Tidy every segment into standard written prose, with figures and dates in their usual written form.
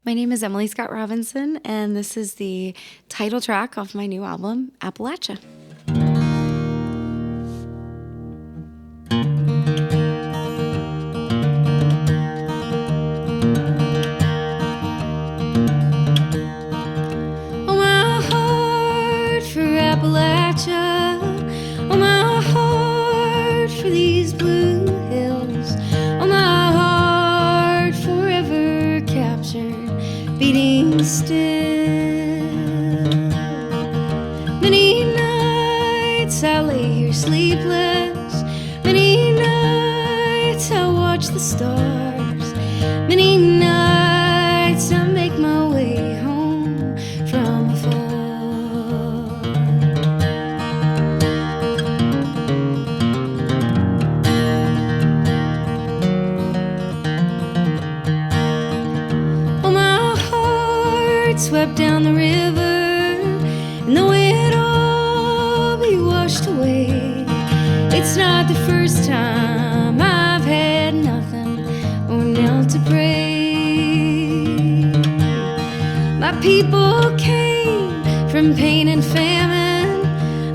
My name is Emily Scott Robinson, and this is the title track off my new album, Appalachia. Oh, my heart for Appalachia. Oh, my heart for these blue hills. Oh, my heart forever captured, beating still. Many nights I lay here sleepless. Many nights I watch the stars. Many nights I make my way home from afar. Oh, my heart swept down the river, and though it all be washed away, it's not the first time I've had nothing or knelt to pray. My people came from pain and famine,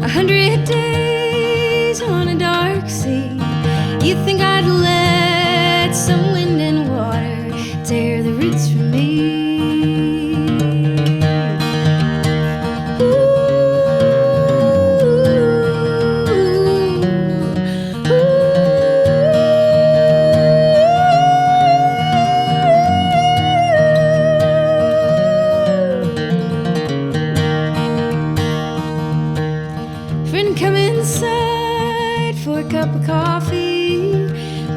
100 days on a dark sea. You think I'd let some wind and water tear the roots from me? Friend, come inside for a cup of coffee.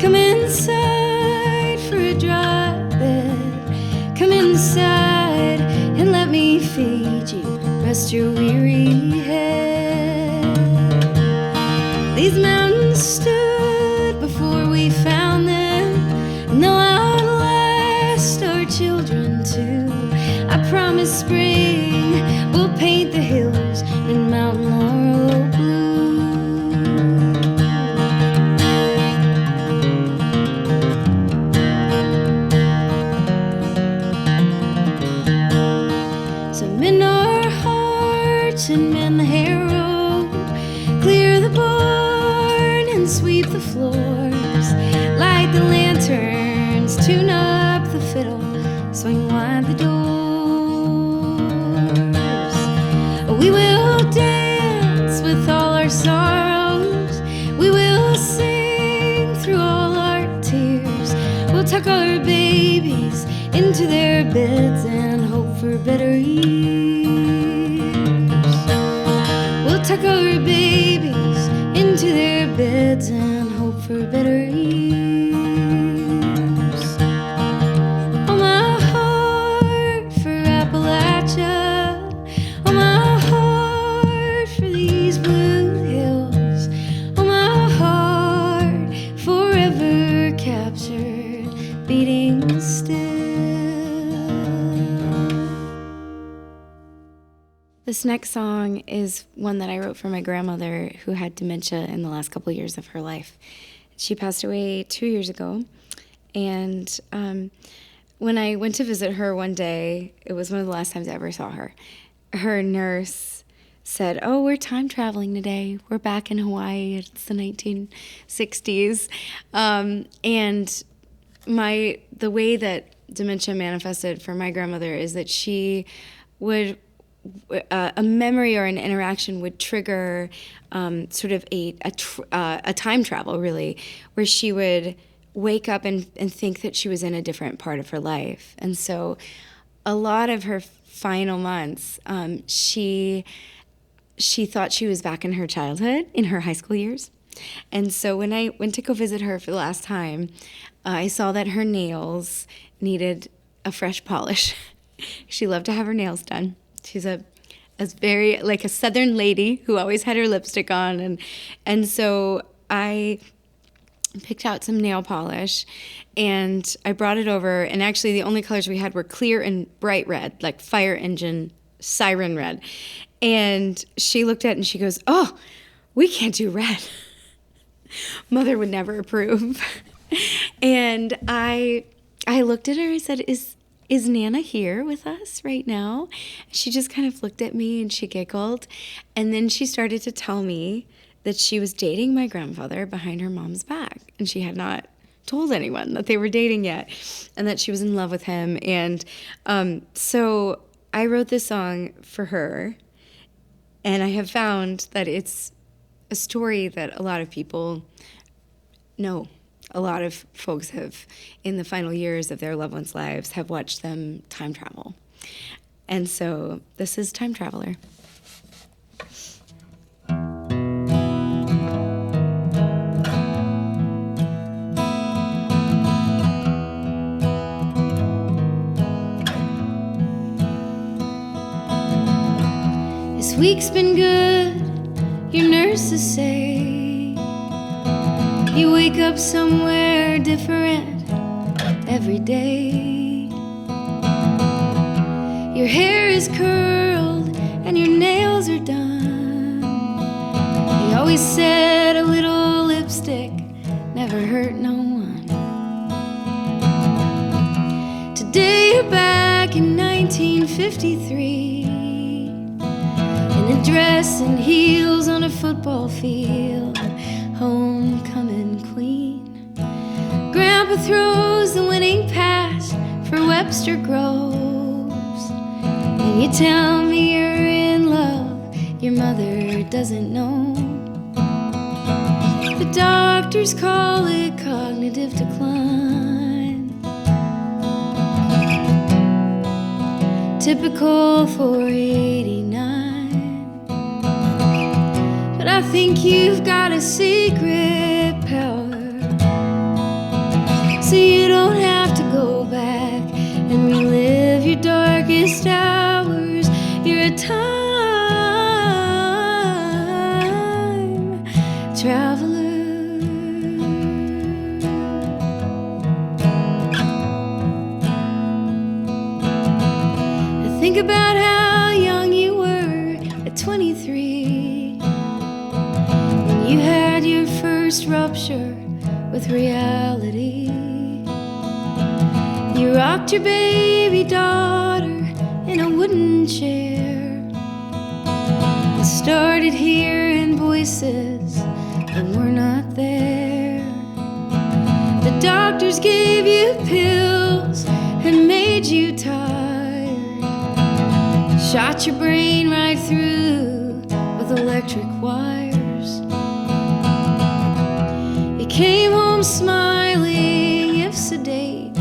Come inside for a dry bed. Come inside and let me feed you, rest your weary head. These mountains stood before we found them, and they'll outlast our children too. I promise spring will paint the hills in mountain laurel blue. So mend our hearts and mend the harrow, clear the barn and sweep the floors, light the lanterns, tune up the fiddle, swing wide the doors. We will dance with all our sorrows, we will sing through all our tears. We'll tuck our babies into their beds and hope for better years. We'll tuck our babies into their beds and hope for better years. Oh, my heart for Appalachia. Oh, my heart for these blue hills. Oh, my heart forever captured, beating still. This next song is one that I wrote for my grandmother, who had dementia in the last couple of years of her life. She passed away 2 years ago, and when I went to visit her one day, it was one of the last times I ever saw her. Her nurse said, "Oh, we're time traveling today. We're back in Hawaii. It's the 1960s." And the way that dementia manifested for my grandmother is that she would a memory or an interaction would trigger sort of a time travel, really, where she would wake up and think that she was in a different part of her life. And so a lot of her final months, she thought she was back in her childhood, in her high school years. And so when I went to go visit her for the last time, I saw that her nails needed a fresh polish. She loved to have her nails done. She's a very, like a Southern lady who always had her lipstick on. And so I picked out some nail polish, and I brought it over. And actually, the only colors we had were clear and bright red, like fire engine siren red. And she looked at it and she goes, "Oh, we can't do red. Mother would never approve." And I looked at her. I said, "Is is Nana here with us right now? She just kind of looked at me and she giggled. And then she started to tell me that she was dating my grandfather behind her mom's back. And she had not told anyone that they were dating yet and that she was in love with him. And so I wrote this song for her. And I have found that it's a story that a lot of people know. A lot of folks have, in the final years of their loved ones' lives, have watched them time travel. And so this is Time Traveler. This week's been good, your nurses say. You wake up somewhere different every day. Your hair is curled and your nails are done. They always said a little lipstick never hurt no one. Today you're back in 1953 in a dress and heels on a football field. Homecoming queen. Grandpa throws the winning pass for Webster Groves. And you tell me you're in love, your mother doesn't know. The doctors call it cognitive decline. Typical for 89. But I think you've got a secret power, so you don't have to go back and relive your darkest hours. You're a time traveler. I think about how young you were at 23. You had your first rupture with reality. You rocked your baby daughter in a wooden chair and started hearing voices that were not there. The doctors gave you pills and made you tired, shot your brain right through with electric wires. Came home smiling, if sedate.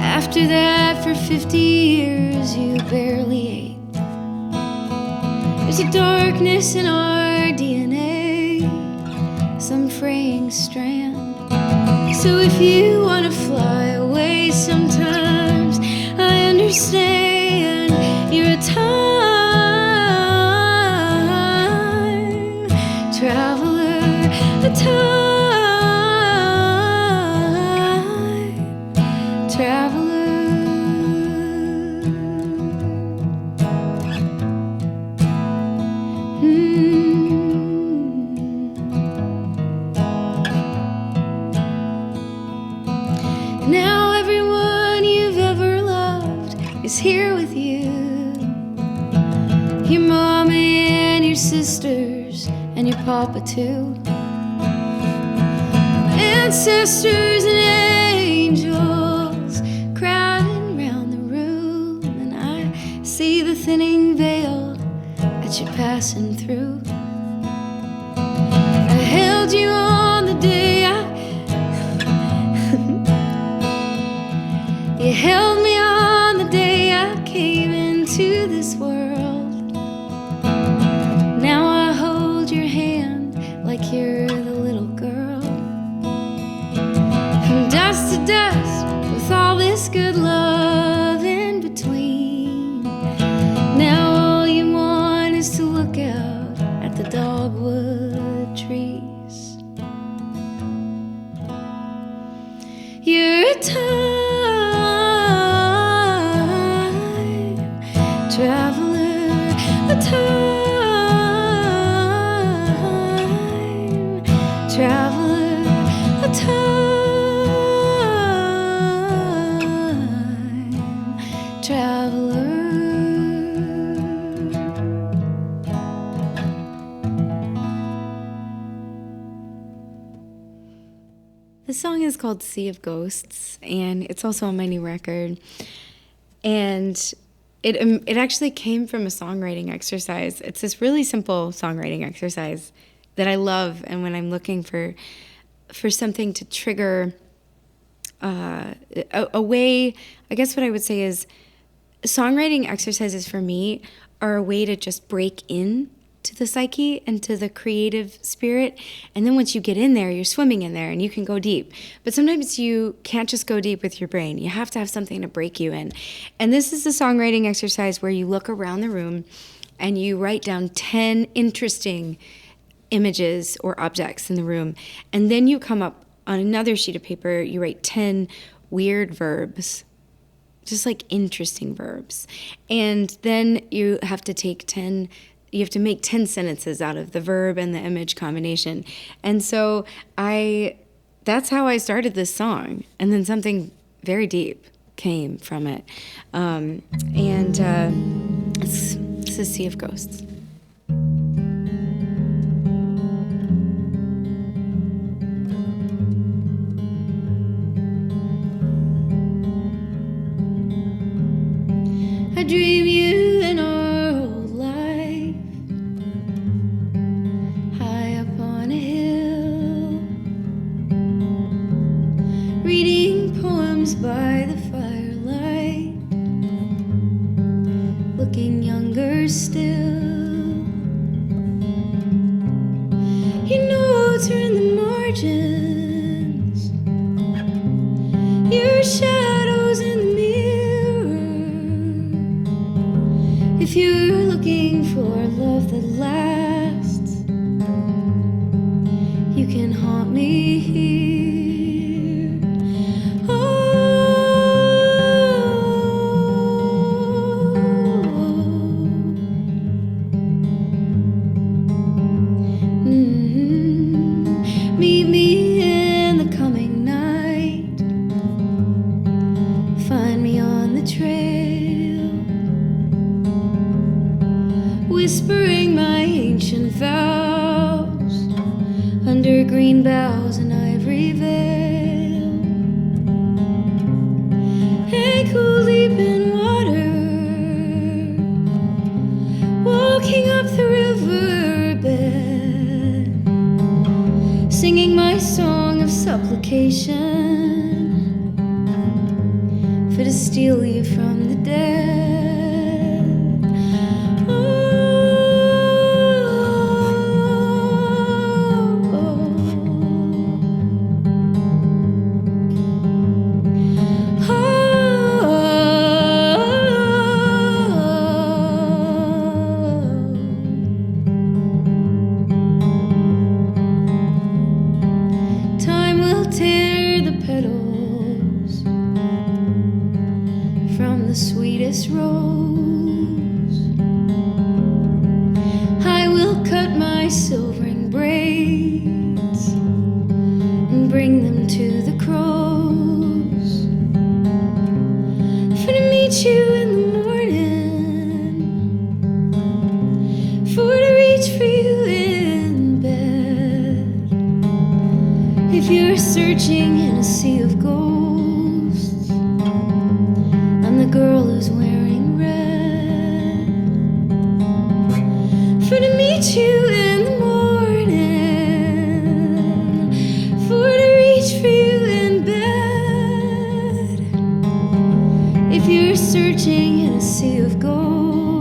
After that, for 50 years, you barely ate. There's a darkness in our DNA, some fraying strand. So if you want to fly away sometimes, I understand. You're a time traveler. A time traveler. Now everyone you've ever loved is here with you. Your mama and your sisters and your papa too. Ancestors and angels crowding round the room, and I see the thinning veil that you're passing through. I held you on the day you held me on the day I came into this world. Now I hold your hand like you're the little girl. From dust to dust, with all this good love in between. Now all you want is to look out at the dogwood trees. You're a time traveler, a time traveler, a time traveler. The song is called Sea of Ghosts, and it's also on my new record. And it actually came from a songwriting exercise. It's this really simple songwriting exercise that I love, and when I'm looking for something to trigger a way, I guess what I would say is songwriting exercises for me are a way to just break in to the psyche and to the creative spirit. And then once you get in there, you're swimming in there and you can go deep. But sometimes you can't just go deep with your brain. You have to have something to break you in. And this is a songwriting exercise where you look around the room and you write down 10 interesting images or objects in the room. And then you come up on another sheet of paper, you write 10 weird verbs, just like interesting verbs. And then you have to make 10 sentences out of the verb and the image combination. And so that's how I started this song. And then something very deep came from it. This is Sea of Ghosts. I dream you in our old life, high up on a hill, reading poems by the firelight, looking younger still. Your notes are in the margins, your shadows in the mirror. If you're looking for love that lasts, you can haunt me here. Meet me in the coming night, find me on the trail, whispering my ancient vows under green boughs and ivory veil. Ankle deep in water, walking up the riverbed, singing my song of supplication for to steal you from the dead. Rose, I will cut my silvering braids and bring them to the crows, for to meet you in the morning, for to reach for you in bed. If you're searching in a sea of ghosts, I'm the girl who's wearing red, for to meet you in the morning, for to reach for you in bed. If you're searching in a sea of gold,